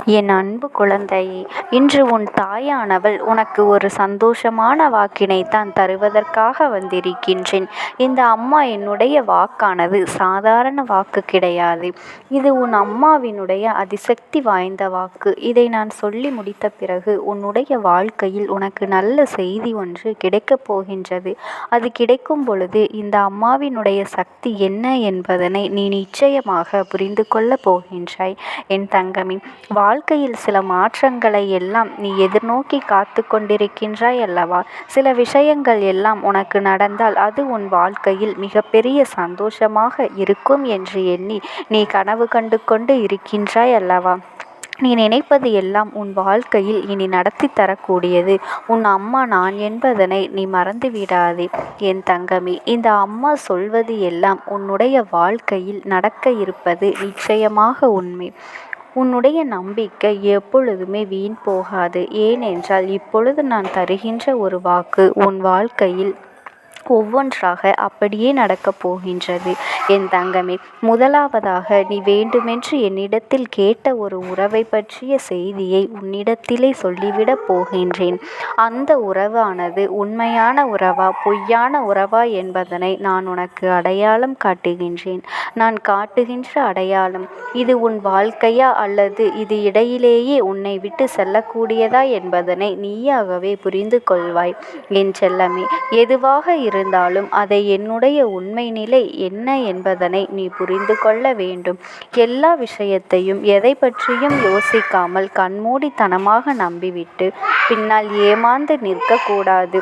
என் அன்பு குழந்தையே, இன்று உன் தாயானவள் உனக்கு ஒரு சந்தோஷமான வாக்கினைத்தான் தருவதற்காக வந்திருக்கின்றேன். இந்த அம்மா என்னுடைய வாக்கானது சாதாரண வாக்கு கிடையாது. இது உன் அம்மாவினுடைய அதிசக்தி வாய்ந்த வாக்கு. இதை நான் சொல்லி முடித்த பிறகு உன்னுடைய வாழ்க்கையில் உனக்கு நல்ல செய்தி ஒன்று கிடைக்கப் போகின்றது. அது கிடைக்கும் பொழுது இந்த அம்மாவினுடைய சக்தி என்ன என்பதனை நீ நிச்சயமாக புரிந்து கொள்ளப் போகின்றாய். என் தங்கமே, வாழ்க்கையில் சில மாற்றங்களை எல்லாம் நீ எதிர்நோக்கி காத்து கொண்டிருக்கின்றாய் அல்லவா? சில விஷயங்கள் எல்லாம் உனக்கு நடந்தால் அது உன் வாழ்க்கையில் மிகப்பெரிய சந்தோஷமாக இருக்கும் என்று எண்ணி நீ கனவு கண்டு கொண்டு இருக்கின்றாய் அல்லவா? நீ நினைப்பது எல்லாம் உன் வாழ்க்கையில் இனி நடத்தி தரக்கூடியது உன் அம்மா நான் என்பதனை நீ மறந்து விடாதே. என் தங்கமே, இந்த அம்மா சொல்வது எல்லாம் உன்னுடைய வாழ்க்கையில் நடக்க இருப்பது நிச்சயமாக உண்மை. உன்னுடைய நம்பிக்கை எப்பொழுதுமே வீண் போகாது. ஏனென்றால் இப்பொழுது நான் தருகின்ற ஒரு வாக்கு உன் வாழ்க்கையில் ஒவ்வொன்றாக அப்படியே நடக்கப் போகின்றது. என் தங்கமே, முதலாவதாக நீ வேண்டுமென்று என்னிடத்தில் கேட்ட ஒரு உறவை பற்றிய செய்தியை உன்னிடத்திலே சொல்லிவிடப் போகின்றேன். அந்த உறவானது உண்மையான உறவா பொய்யான உறவா என்பதனை நான் உனக்கு அடையாளம் காட்டுகின்றேன். நான் காட்டுகின்ற அடையாளம் இது உன் வாழ்க்கையா அல்லது இது இடையிலேயே உன்னை விட்டு செல்லக்கூடியதா என்பதனை நீயாகவே புரிந்து கொள்வாய். என் செல்லமே, எதுவாக இருந்தாலும் அதை என்னுடைய உண்மை நிலை என்ன என்பதனை நீ புரிந்து கொள்ள வேண்டும். எல்லா விஷயத்தையும் எதை பற்றியும் யோசிக்காமல் கண்மூடித்தனமாக நம்பிவிட்டு பின்னால் ஏமாந்து நிற்கக்கூடாது.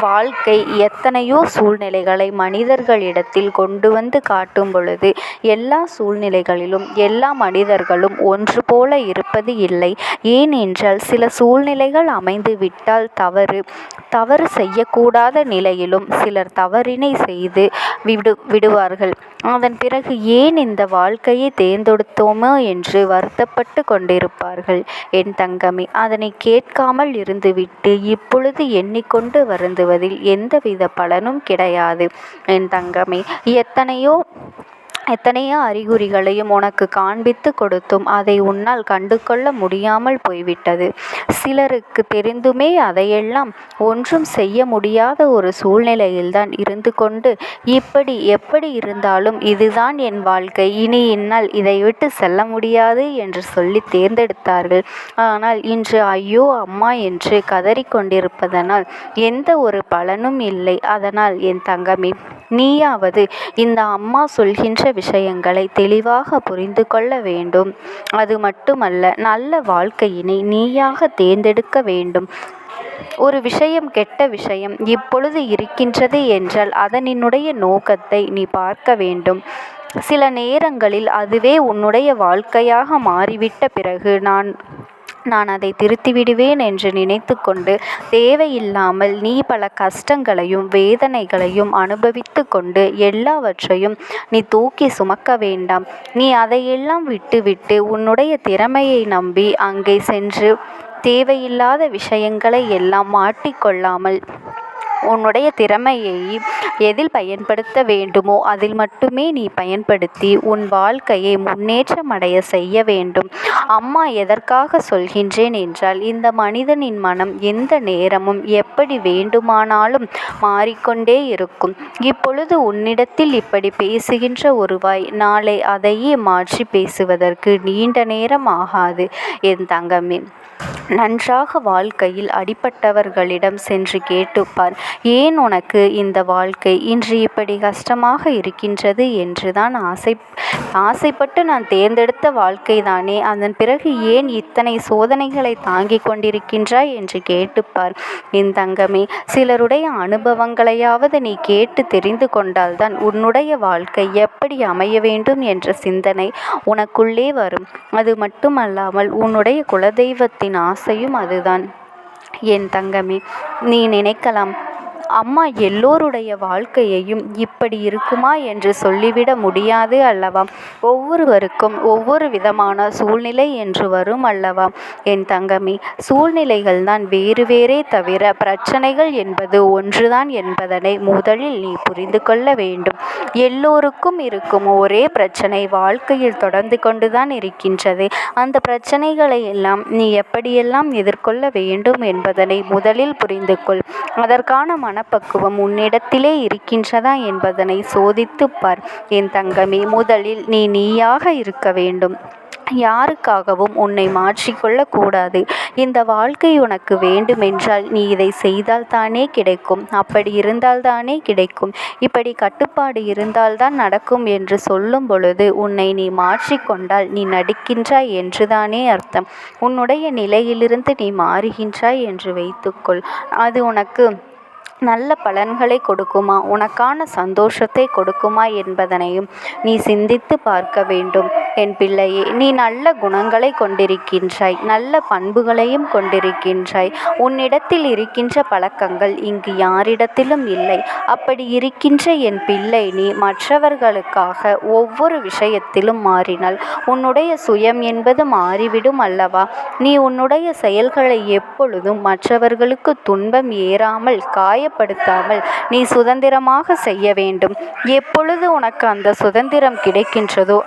வாழ்க்கை எத்தனையோ சூழ்நிலைகளை மனிதர்களிடத்தில் கொண்டு வந்து காட்டும் பொழுது எல்லா சூழ்நிலைகளிலும் எல்லா மனிதர்களும் ஒன்று போல இருப்பது இல்லை. ஏனென்றால் சில சூழ்நிலைகள் அமைந்து விட்டால் தவறு செய்யக்கூடாத நிலையிலும் சிலர் தவறினை செய்து விடுவார்கள். அதன் பிறகு ஏன் இந்த வாழ்க்கையை தேர்ந்தெடுத்தோமோ என்று வருத்தப்பட்டு கொண்டிருப்பார்கள். என் தங்கமே, அதனை கேட்காமல் இருந்துவிட்டு இப்பொழுது எண்ணிக்கொண்டு வருந்துவதில் எந்தவித பலனும் கிடையாது. என் தங்கமே, எத்தனையோ அறிகுறிகளையும் உனக்கு காண்பித்து கொடுத்தும் அதை உன்னால் கண்டு கொள்ள முடியாமல் போய்விட்டது. சிலருக்கு தெரிந்துமே அதையெல்லாம் ஒன்றும் செய்ய முடியாத ஒரு சூழ்நிலையில்தான் இருந்து கொண்டு எப்படி இருந்தாலும் இதுதான் என் வாழ்க்கை, இனி என்னால் இதை விட்டு செல்ல முடியாது என்று சொல்லி தேர்ந்தெடுத்தார்கள். ஆனால் இன்று ஐயோ அம்மா என்று கதறிக்கொண்டிருப்பதனால் எந்த ஒரு பலனும் இல்லை. அதனால் என் தங்கமே, நீயாவது இந்த அம்மா சொல்கின்ற விஷயங்களை தெளிவாக புரிந்து கொள்ள வேண்டும். அது மட்டுமல்ல, நல்ல வாழ்க்கையினை நீயாக தேர்ந்தெடுக்க வேண்டும். ஒரு விஷயம் கெட்ட விஷயம் இப்பொழுது இருக்கின்றது என்றால் அதனினுடைய நோக்கத்தை நீ பார்க்க வேண்டும். சில நேரங்களில் அதுவே உன்னுடைய வாழ்க்கையாக மாறிவிட்ட பிறகு நான் அதை திருத்திவிடுவேன் என்று நினைத்து கொண்டு தேவையில்லாமல் நீ பல கஷ்டங்களையும் வேதனைகளையும் அனுபவித்து கொண்டு எல்லாவற்றையும் நீ தூக்கி சுமக்க வேண்டாம். நீ அதையெல்லாம் விட்டுவிட்டு உன்னுடைய திறமையை நம்பி அங்கே சென்று தேவையில்லாத விஷயங்களை எல்லாம் மாட்டிக்கொள்ளாமல் உன்னுடைய திறமையை எதில் பயன்படுத்த வேண்டுமோ அதில் மட்டுமே நீ பயன்படுத்தி உன் வாழ்க்கையை முன்னேற்றம் அடைய செய்ய வேண்டும். அம்மா எதற்காக சொல்கின்றேன் என்றால், இந்த மனிதனின் மனம் எந்த நேரமும் எப்படி வேண்டுமானாலும் மாறிக்கொண்டே இருக்கும். இப்பொழுது உன்னிடத்தில் இப்படி பேசுகின்ற ஒருவாய் நாளை அதையே மாற்றி பேசுவதற்கு நீண்ட நேரம் ஆகாது. என் தங்கமே, நன்றாக வாழ்க்கையில் அடிபட்டவர்களிடம் சென்று கேட்டுப்பார். ஏன் உனக்கு இந்த வாழ்க்கை இன்று இப்படி கஷ்டமாக இருக்கின்றது என்று தான் ஆசைப்பட்டு நான் தேர்ந்தெடுத்த வாழ்க்கை தானே, அதன் பிறகு ஏன் இத்தனை சோதனைகளை தாங்கிக் கொண்டிருக்கின்றாய் என்று கேட்டுப்பார். என் தங்கமே, சிலருடைய அனுபவங்களையாவது நீ கேட்டு தெரிந்து கொண்டால்தான் உன்னுடைய வாழ்க்கை எப்படி அமைய வேண்டும் என்ற சிந்தனை உனக்குள்ளே வரும். அது மட்டுமல்லாமல் உன்னுடைய குலதெய்வத்தின் ஆசையும் அதுதான். என் தங்கமே, நீ நினைக்கலாம், அம்மா எல்லோருடைய வாழ்க்கையையும் இப்படி இருக்குமா என்று சொல்லிவிட முடியாது அல்லவா? ஒவ்வொருவருக்கும் ஒவ்வொரு விதமான சூழ்நிலை என்று வரும் அல்லவா? என் தங்கமே, சூழ்நிலைகள் தான் வேறு வேறே தவிர பிரச்சனைகள் என்பது ஒன்றுதான் என்பதனை முதலில் நீ புரிந்து கொள்ள வேண்டும். எல்லோருக்கும் இருக்கும் ஒரே பிரச்சனை வாழ்க்கையில் தொடர்ந்து கொண்டுதான் இருக்கின்றது. அந்த பிரச்சனைகளை எல்லாம் நீ எப்படியெல்லாம் எதிர்கொள்ள வேண்டும் என்பதனை முதலில் புரிந்து கொள். அதற்கான மனப்பக்குவம் உன்னிடத்திலே இருக்கின்றதா என்பதனை சோதித்துப் பார். என் தங்கமே, முதலில் நீ நீயாக இருக்க வேண்டும். யாருக்காகவும் உன்னை மாற்றிக்கொள்ளக் கூடாது. இந்த வாழ்க்கை உனக்கு வேண்டுமென்றால் நீ இதை செய்தால் தானே கிடைக்கும், அப்படி இருந்தால் தானே கிடைக்கும், இப்படி கட்டுப்பாடு இருந்தால்தான் நடக்கும் என்று சொல்லும் பொழுது உன்னை நீ மாற்றிக்கொண்டால் நீ நடிக்கின்றாய் என்றுதானே அர்த்தம். உன்னுடைய நிலையிலிருந்து நீ மாறுகின்றாய் என்று வைத்துக்கொள். அது உனக்கு நல்ல பலன்களை கொடுக்குமா, உனக்கான சந்தோஷத்தை கொடுக்குமா என்பதனையும் நீ சிந்தித்து பார்க்க வேண்டும். என் பிள்ளையே, நீ நல்ல குணங்களை கொண்டிருக்கின்றாய், நல்ல பண்புகளையும் கொண்டிருக்கின்றாய். உன்னிடத்தில் இருக்கின்ற பழக்கங்கள் இங்கு யாரிடத்திலும் இல்லை. அப்படி இருக்கின்ற என் பிள்ளை, நீ மற்றவர்களுக்காக ஒவ்வொரு விஷயத்திலும் மாறினால் உன்னுடைய சுயம் என்பது மாறிவிடும் அல்லவா? நீ உன்னுடைய செயல்களை எப்பொழுதும் மற்றவர்களுக்கு துன்பம் ஏறாமல் காயப்படுத்தாமல் நீ சுதந்திரமாக செய்ய வேண்டும். எப்பொழுது உனக்கு அந்த சுதந்திரம் கிடைக்கின்றதோ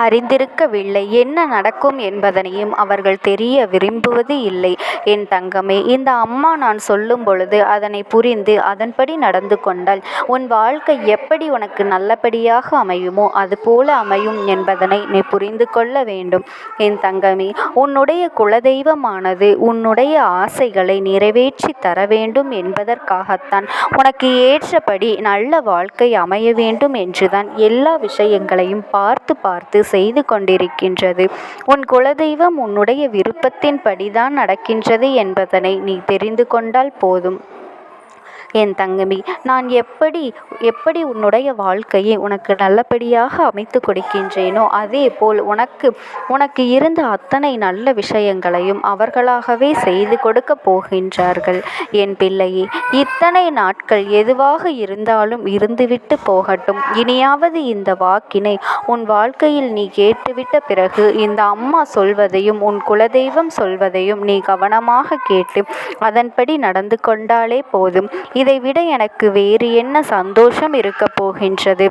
அறிந்திருக்கவில்லை, என்ன நடக்கும் என்பதனையும் அவர்கள் தெரிய விரும்புவது இல்லை. என் தங்கமே, இந்த அம்மா நான் சொல்லும் பொழுது அதனை புரிந்து அதன்படி நடந்து கொண்டால் உன் வாழ்க்கை எப்படி உனக்கு நல்லபடியாக அமையுமோ அதுபோல அமையும் என்பதனை நீ புரிந்து கொள்ள வேண்டும். என் தங்கமே, உன்னுடைய குலதெய்வமானது உன்னுடைய ஆசைகளை நிறைவேற்றி தர வேண்டும் என்பதற்காகத்தான் உனக்கு ஏற்றபடி நல்ல வாழ்க்கை அமைய வேண்டும் என்றுதான் எல்லா விஷயங்களையும் பார்த்து பார்த்து செய்து கொண்டிருக்கின்றது. உன் குலதெய்வம் உன்னுடைய விருப்பத்தின் படிதான் நடக்கின்றது என்பதனை நீ தெரிந்து கொண்டால் போதும். என் தங்கமி, நான் எப்படி உன்னுடைய வாழ்க்கையை உனக்கு நல்லபடியாக அமைத்து கொடுக்கின்றேனோ அதே போல் உனக்கு இருந்த அத்தனை நல்ல விஷயங்களையும் அவர்களாகவே செய்து கொடுக்க போகின்றார்கள். என் பிள்ளையே, இத்தனை நாட்கள் எதுவாக இருந்தாலும் இருந்துவிட்டு போகட்டும். இனியாவது இந்த வாக்கினை உன் வாழ்க்கையில் நீ கேட்டுவிட்ட பிறகு இந்த அம்மா சொல்வதையும் உன் குலதெய்வம் சொல்வதையும் நீ கவனமாக கேட்டு அதன்படி நடந்து கொண்டாலே போதும். இதைவிட எனக்கு வேறு என்ன சந்தோஷம் இருக்கப் போகின்றது?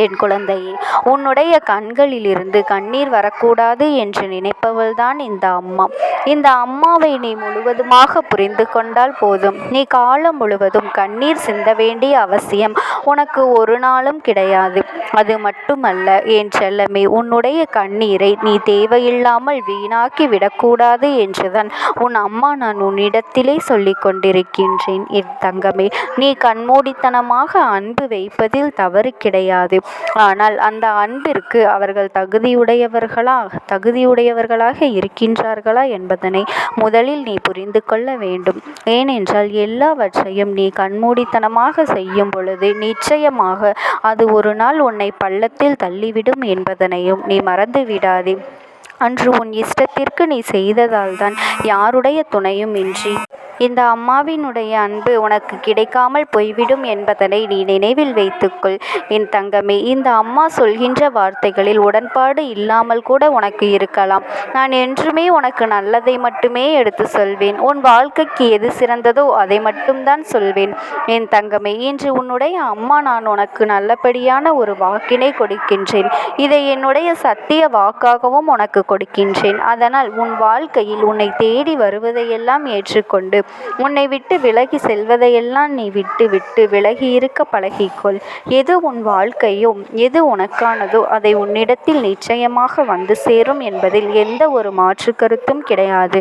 என் குழந்தையே, உன்னுடைய கண்களிலிருந்து கண்ணீர் வரக்கூடாது என்று நினைப்பவள்தான் இந்த அம்மா. இந்த அம்மாவை நீ முழுவதுமாக புரிந்து கொண்டால் போதும். நீ காலம் முழுவதும் கண்ணீர் சிந்த வேண்டிய அவசியம் உனக்கு ஒரு நாளும் கிடையாது. அது மட்டுமல்ல என் செல்லமே, உன்னுடைய கண்ணீரை நீ தேவையில்லாமல் வீணாக்கி விடக்கூடாது என்றுதான் உன் அம்மா நான் உன்னிடத்திலே சொல்லிக் கொண்டிருக்கின்றேன். என் தங்கமே, நீ கண்மூடித்தனமாக அன்பு வைப்பதில் தவறு கிடையாது. ஆனால் அந்த அன்பிற்கு அவர்கள் தகுதியுடையவர்களாக இருக்கின்றார்களா என்பதனை முதலில் நீ புரிந்து கொள்ள வேண்டும். ஏனென்றால் எல்லாவற்றையும் நீ கண்மூடித்தனமாக செய்யும் பொழுது நிச்சயமாக அது ஒரு நாள் உன்னை பள்ளத்தில் தள்ளிவிடும் என்பதனையும் நீ மறந்து விடாதே. அன்று உன் இஷ்டத்திற்கு நீ செய்ததால் தான் யாருடைய துணையும் இன்றி இந்த அம்மாவினுடைய அன்பு உனக்கு கிடைக்காமல் போய்விடும் என்பதனை நீ நினைவில் வைத்துக்கொள். என் தங்கமே, இந்த அம்மா சொல்கின்ற வார்த்தைகளில் உடன்பாடு இல்லாமல் கூட உனக்கு இருக்கலாம். நான் என்றுமே உனக்கு நல்லதை மட்டுமே எடுத்து சொல்வேன். உன் வாழ்க்கைக்கு எது சிறந்ததோ அதை மட்டும்தான் சொல்வேன். என் தங்கமே, இன்று உன்னுடைய அம்மா நான் உனக்கு நல்லபடியான ஒரு வாக்கினை கொடுக்கின்றேன். இதை என்னுடைய சத்திய வாக்காகவும் உனக்கு கொடுக்கின்றேன். அதனால் உன் வாழ்க்கையில் உன்னை தேடி வருவதையெல்லாம் ஏற்றுக்கொண்டு உன்னை விட்டு விலகி செல்வதையெல்லாம் நீ விட்டு விலகி இருக்க பழகிக்கொள். எது உன் வாழ்க்கையோ எது உனக்கானதோ அதை உன்னிடத்தில் நிச்சயமாக வந்து சேரும் என்பதில் எந்த ஒரு மாற்று கருத்தும் கிடையாது.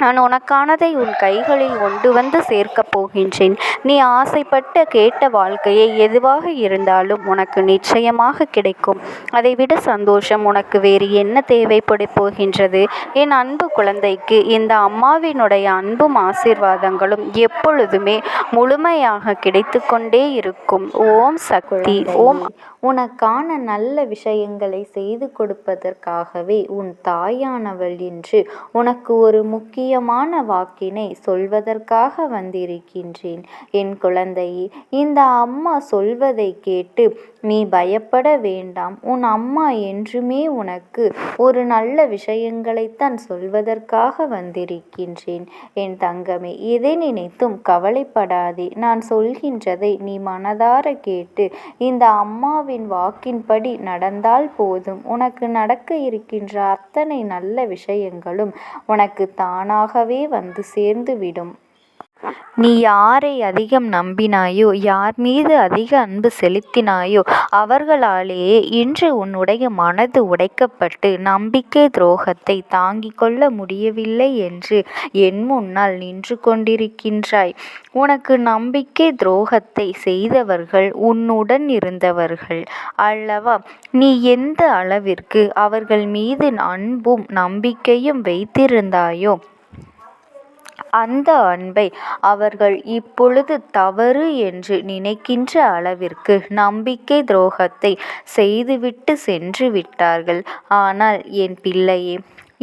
நான் உனக்கானதை உன் கைகளில் கொண்டு வந்து சேர்க்கப் போகின்றேன். நீ ஆசைப்பட்ட கேட்ட வாழ்க்கையை எதுவாக இருந்தாலும் உனக்கு நிச்சயமாக கிடைக்கும். அதைவிட சந்தோஷம் உனக்கு வேறு என்ன தேவைப்பட போகின்றது? என் அன்பு குழந்தைக்கு இந்த அம்மாவினுடைய அன்பும் ஆசீர்வாதங்களும் எப்பொழுதுமே முழுமையாக கிடைத்து கொண்டே இருக்கும். ஓம் சக்தி. ஓம். உனக்கான நல்ல விஷயங்களை செய்து கொடுப்பதற்காகவே உன் தாயானவள் என்று உனக்கு ஒரு முக்கிய முக்கியமான வாக்கினை சொல்வதற்காக வந்திருக்கின்றேன். என் குழந்தையே, இந்த அம்மா சொல்வதை கேட்டு நீ பயப்பட வேண்டாம். உன் அம்மா என்றுமே உனக்கு ஒரு நல்ல விஷயங்களைத்தான் சொல்வதற்காக வந்திருக்கின்றேன். என் தங்கமே, எதை நினைத்தும் கவலைப்படாதே. நான் சொல்கின்றதை நீ மனதார கேட்டு இந்த அம்மாவின் வாக்கின்படி நடந்தால் போதும். உனக்கு நடக்க இருக்கின்ற அத்தனை நல்ல விஷயங்களும் உனக்கு தானாகவே வந்து சேர்ந்துவிடும். நீ யாரை அதிகம் நம்பினாயோ, யார் மீது அதிக அன்பு செலுத்தினாயோ, அவர்களாலேயே இன்று உன்னுடைய மனது உடைக்கப்பட்டு நம்பிக்கை துரோகத்தை தாங்கிக் கொள்ள முடியவில்லை என்று என் முன்னால் நின்று கொண்டிருக்கின்றாய். உனக்கு நம்பிக்கை துரோகத்தை செய்தவர்கள் உன்னுடன் இருந்தவர்கள் அல்லவா? நீ எந்த அளவிற்கு அவர்கள் மீது அன்பும் நம்பிக்கையும் வைத்திருந்தாயோ, அந்த அன்பை அவர்கள் இப்பொழுது தவறு என்று நினைக்கின்ற அளவிற்கு நம்பிக்கை துரோகத்தை செய்துவிட்டு சென்று விட்டார்கள். ஆனால் என் பிள்ளையே,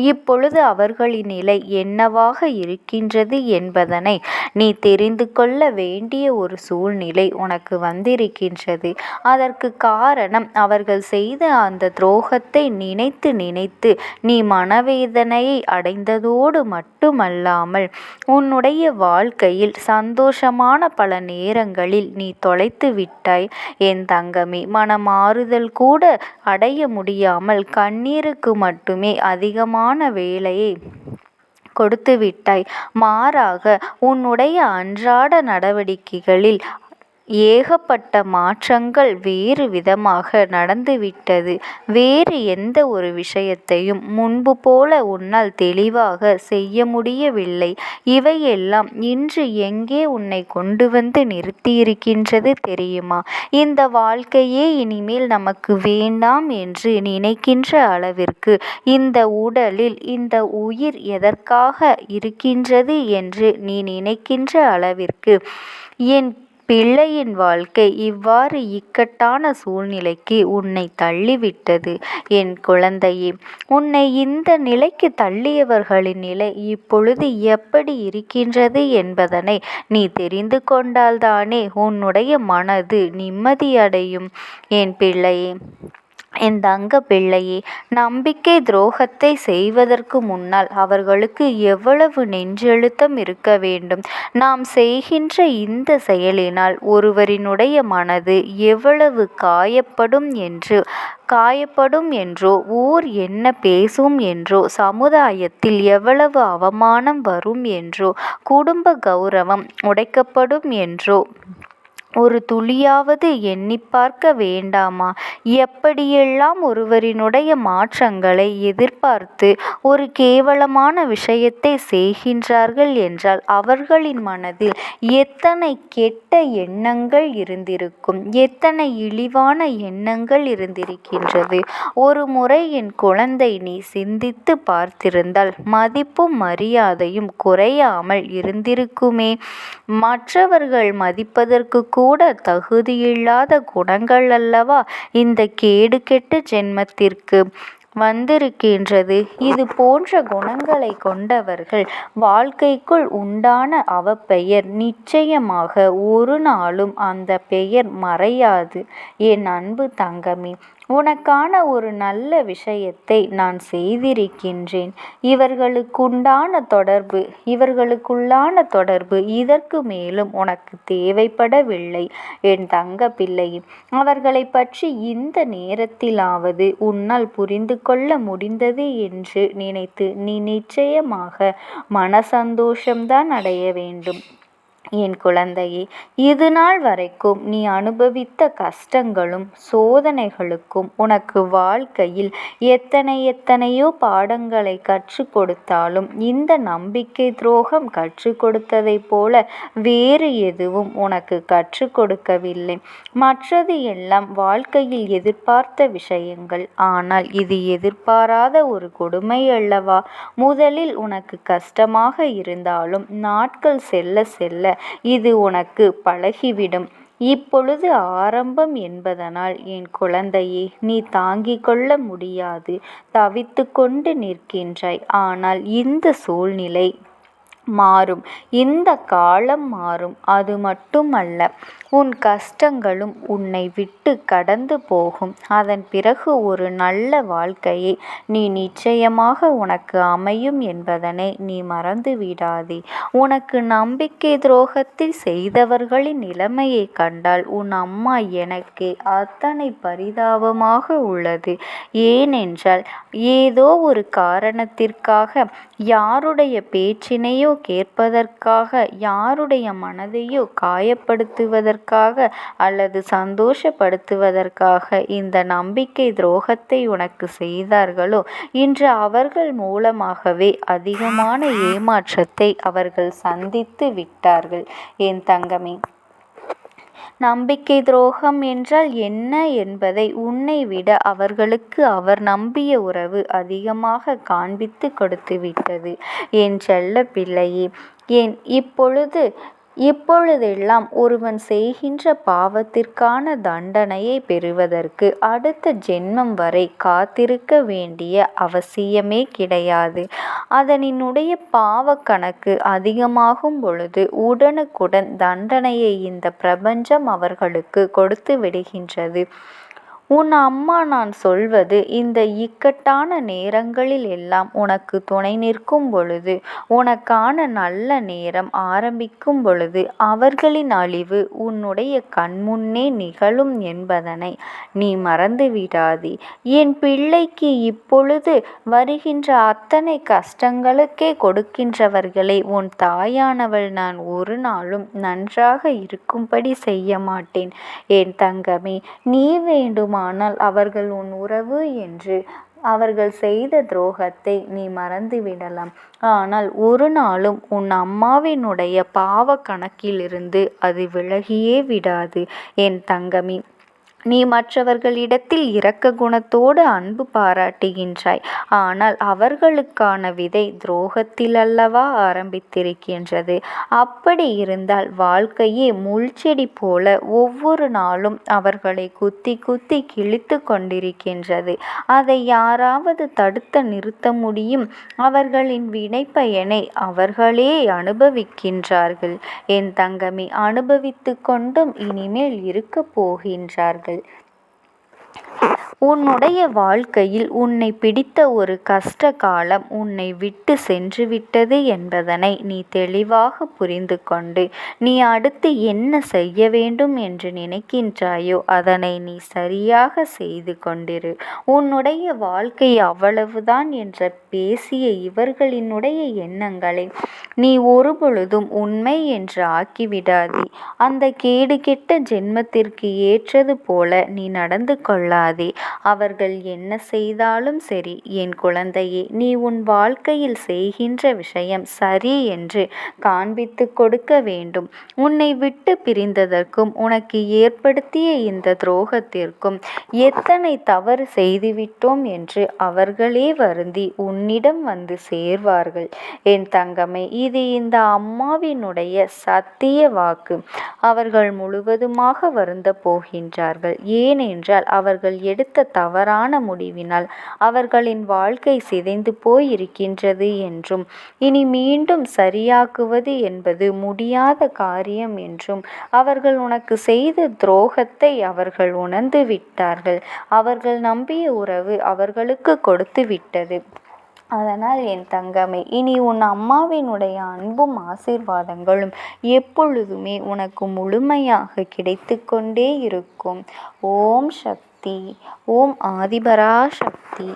இப்பொழுது அவர்களின் நிலை என்னவாக இருக்கின்றது என்பதனை நீ தெரிந்து கொள்ள வேண்டிய ஒரு சூழ்நிலை உனக்கு வந்திருக்கின்றது. அதற்கு காரணம், அவர்கள் செய்த அந்த துரோகத்தை நினைத்து நினைத்து நீ மனவேதனையை அடைந்ததோடு மட்டுமல்லாமல் உன்னுடைய வாழ்க்கையில் சந்தோஷமான பல நேரங்களில் நீ தொலைத்து விட்டாய். என் தங்கமே, மனமாறுதல் கூட அடைய முடியாமல் கண்ணீருக்கு மட்டுமே அதிகமான வேலையை கொடுத்துவிட்டாய். மாறாக உன்னுடைய அன்றாட நடவடிக்கைகளில் ஏகப்பட்ட மாற்றங்கள் வேறு விதமாக நடந்துவிட்டது. வேறு எந்த ஒரு விஷயத்தையும் முன்பு போல உன்னால் தெளிவாக செய்ய முடியவில்லை. இவையெல்லாம் இன்று எங்கே உன்னை கொண்டு வந்து நிறுத்தியிருக்கின்றது தெரியுமா? இந்த வாழ்க்கையே இனிமேல் நமக்கு வேண்டாம் என்று நினைக்கின்ற அளவிற்கு இந்த உடலில் இந்த உயிர் எதற்காக இருக்கின்றது என்று நீ நினைக்கின்ற அளவிற்கு என் பிள்ளையின் வாழ்க்கை இவ்வாறு இக்கட்டான சூழ்நிலைக்கு உன்னை தள்ளிவிட்டது. என் குழந்தையே, உன்னை இந்த நிலைக்கு தள்ளியவர்களின் நிலை இப்பொழுது எப்படி இருக்கின்றது என்பதனை நீ தெரிந்து கொண்டால்தானே உன்னுடைய மனது நிம்மதியடையும். என் பிள்ளையே, என் தங்க பிள்ளையே, நம்பிக்கை துரோகத்தை செய்வதற்கு முன்னால் அவர்களுக்கு எவ்வளவு நெஞ்செழுத்தம் இருக்க வேண்டும். நாம் செய்கின்ற இந்த செயலினால் ஒருவரினுடைய மனது எவ்வளவு காயப்படும் என்றோ, ஊர் என்ன பேசும் என்றோ, சமுதாயத்தில் எவ்வளவு அவமானம் வரும் என்றோ, குடும்ப கௌரவம் உடைக்கப்படும் என்றோ ஒரு துளியாவது எண்ணி பார்க்க வேண்டாமா? எப்படியெல்லாம் ஒருவரினுடைய மாற்றங்களை எதிர்பார்த்து ஒரு கேவலமான விஷயத்தை செய்கின்றார்கள் என்றால் அவர்களின் மனதில் எத்தனை கெட்ட எண்ணங்கள் இருந்திருக்கும், எத்தனை இழிவான எண்ணங்கள் இருந்திருக்கின்றது. ஒரு முறை என் குழந்தை நீ சிந்தித்து பார்த்திருந்தால் மதிப்பும் மரியாதையும் குறையாமல் இருந்திருக்குமே. மற்றவர்கள் மதிப்பதற்கு கூட தகுதியில்லாத குணங்கள் அல்லவா இந்த கேடு கெட்ட ஜென்மத்திற்கு வந்திருக்கின்றது. இது போன்ற குணங்களை கொண்டவர்கள் வாழ்க்கைக்குள் உண்டான அவப்பெயர் நிச்சயமாக ஒரு நாளும் அந்த பெயர் மறையாது. என் அன்பு தங்கமே, உனக்கான ஒரு நல்ல விஷயத்தை நான் செய்திருக்கின்றேன். இவர்களுக்குள்ளான தொடர்பு இதற்கு மேலும் உனக்கு தேவைப்படவில்லை. என் தங்க பிள்ளையே, அவர்களை பற்றி இந்த நேரத்திலாவது உன்னால் புரிந்து கொள்ள முடிந்தது என்று நினைத்து நீ நிச்சயமாக மனசந்தோஷம்தான் அடைய வேண்டும். என் குழந்தையே, இது நாள் வரைக்கும் நீ அனுபவித்த கஷ்டங்களும் சோதனைகளுக்கும் உனக்கு வாழ்க்கையில் எத்தனையோ பாடங்களை கற்றுக் கொடுத்தாலும் இந்த நம்பிக்கை துரோகம் கற்றுக் கொடுத்ததைப் போல வேறு எதுவும் உனக்கு கற்றுக் கொடுக்கவில்லை. மற்றது எல்லாம் வாழ்க்கையில் எதிர்பார்த்த விஷயங்கள். ஆனால் இது எதிர்பாராத ஒரு கொடுமை அல்லவா? முதலில் உனக்கு கஷ்டமாக இருந்தாலும் நாட்கள் செல்ல செல்ல இது உனக்கு பழகிவிடும். இப்பொழுது ஆரம்பம் என்பதனால் என் குழந்தையே, நீ தாங்கிக் கொள்ள முடியாது தவித்து கொண்டு நிற்கின்றாய். ஆனால் இந்த சூழ்நிலை மாறும். இந்த காலம் மாறும். அது மட்டுமல்ல, உன் கஷ்டங்களும் உன்னை விட்டு கடந்து போகும். அதன் பிறகு ஒரு நல்ல வாழ்க்கையை நீ நிச்சயமாக உனக்கு அமையும் என்பதனை நீ மறந்து விடாதே. உனக்கு நம்பிக்கை துரோகத்தில் செய்தவர்களின் நிலைமையை கண்டால் உன் அம்மா எனக்கே அத்தனை பரிதாபமாக உள்ளது. ஏனென்றால் ஏதோ ஒரு காரணத்திற்காக யாருடைய பேச்சினையோ கேட்பதற்காக, யாருடைய மனதையோ காயப்படுத்துவதற்காக அல்லது சந்தோஷப்படுத்துவதற்காக இந்த நம்பிக்கை துரோகத்தை உனக்கு செய்தார்களோ, இன்று அவர்கள் மூலமாகவே அதிகமான ஏமாற்றத்தை அவர்கள் சந்தித்து விட்டார்கள். என் தங்கமே, நம்பிக்கை துரோகம் என்றால் என்ன என்பதை உன்னை விட அவர்களுக்கு அவர் நம்பிய உறவு அதிகமாக காண்பித்து கொடுத்துவிட்டது. என் செல்ல பிள்ளையே, ஏன் இப்பொழுதெல்லாம் ஒருவன் செய்கின்ற பாவத்திற்கான தண்டனையை பெறுவதற்கு அடுத்த ஜென்மம் வரை காத்திருக்க வேண்டிய அவசியமே கிடையாது. அதனினுடைய பாவ கணக்கு அதிகமாகும் பொழுது உடனுக்குடன் தண்டனையை இந்த பிரபஞ்சம் அவர்களுக்கு கொடுத்து விடுகின்றது. உன் அம்மா நான் சொல்வது, இந்த இக்கட்டான நேரங்களில் எல்லாம் உனக்கு துணை நிற்கும் பொழுது, உனக்கான நல்ல நேரம் ஆரம்பிக்கும் பொழுது அவர்களின் அழிவு உன்னுடைய கண்முன்னே நிகழும் என்பதனை நீ மறந்து விடாதே. என் பிள்ளைக்கு இப்பொழுது வருகின்ற அத்தனை கஷ்டங்களுக்கே கொடுக்கின்றவர்களை உன் தாயானவள் நான் ஒரு நாளும் நன்றாக இருக்கும்படி செய்ய மாட்டேன். என் தங்கமே, நீ வேண்டுமானால் அவர்கள் உன் உறவு என்று அவர்கள் செய்த துரோகத்தை நீ மறந்துவிடலாம். ஆனால் ஒரு நாளும் உன் அம்மாவினுடைய பாவ கணக்கிலிருந்து அது விலகியே விடாது. என் தங்கமே, நீ மற்றவர்களிடத்தில் இரக்க குணத்தோடு அன்பு பாராட்டுகின்றாய். ஆனால் அவர்களுக்கான விதை துரோகத்தில் அல்லவா ஆரம்பித்திருக்கின்றது. அப்படி இருந்தால் வாழ்க்கையே முள்செடி போல ஒவ்வொரு நாளும் அவர்களை குத்தி குத்தி கிழித்து கொண்டிருக்கின்றது. அதை யாராவது தடுத்து நிறுத்த முடியும்? அவர்களின் வினைப்பயனை அவர்களே அனுபவிக்கின்றார்கள். என் தங்கமே, அனுபவித்து கொண்டும் இனிமேல் இருக்க போகின்றார்கள். உன்னுடைய வாழ்க்கையில் உன்னை பிடித்த ஒரு கஷ்ட காலம் உன்னை விட்டு சென்று விட்டது என்பதனை நீ தெளிவாக புரிந்து கொண்டு, நீ அடுத்து என்ன செய்ய வேண்டும் என்று நினைக்கின்றாயோ அதனை நீ சரியாக செய்து கொண்டிரு. உன்னுடைய வாழ்க்கை அவ்வளவுதான் என்று பேசிய இவர்களினுடைய எண்ணங்களை நீ ஒருபொழுதும் உண்மை என்று ஆக்கிவிடாதே. அந்த கேடு கெட்ட ஜென்மத்திற்கு ஏற்றது போல நீ நடந்து கொள்ளாதே. அவர்கள் என்ன செய்தாலும் சரி, என் குழந்தையே, நீ உன் வாழ்க்கையில் செய்கின்ற விஷயம் சரி என்று காண்பித்து கொடுக்க வேண்டும். உன்னை விட்டு பிரிந்ததற்கும் உனக்கு ஏற்படுத்திய இந்த துரோகத்திற்கும் எத்தனை தவறு செய்துவிட்டோம் என்று அவர்களே வருந்தி உன்னிடம் வந்து சேர்வார்கள். என் தங்கமே, இது இந்த அம்மாவினுடைய சத்திய வாக்கு. அவர்கள் முழுவதுமாக வருந்த போகின்றார்கள். ஏனென்றால் அவர்கள் எடுத்த தவறான முடிவினால் அவர்களின் வாழ்க்கை சிதைந்து போயிருக்கின்றது என்றும், இனி மீண்டும் சரியாக்குவது என்பது முடியாத காரியம் என்றும் அவர்கள் உனக்கு செய்த துரோகத்தை அவர்கள் உணர்ந்து விட்டார்கள். அவர்கள் நம்பிய உறவு அவர்களுக்கு கொடுத்து விட்டது. அதனால் என் தங்கமே, இனி உன் அம்மாவினுடைய அன்பும் ஆசீர்வாதங்களும் எப்பொழுதுமே உனக்கு முழுமையாக கிடைத்து கொண்டே இருக்கும். ஓம் சக்தி. ஓம் ஆதிபரா சக்தி.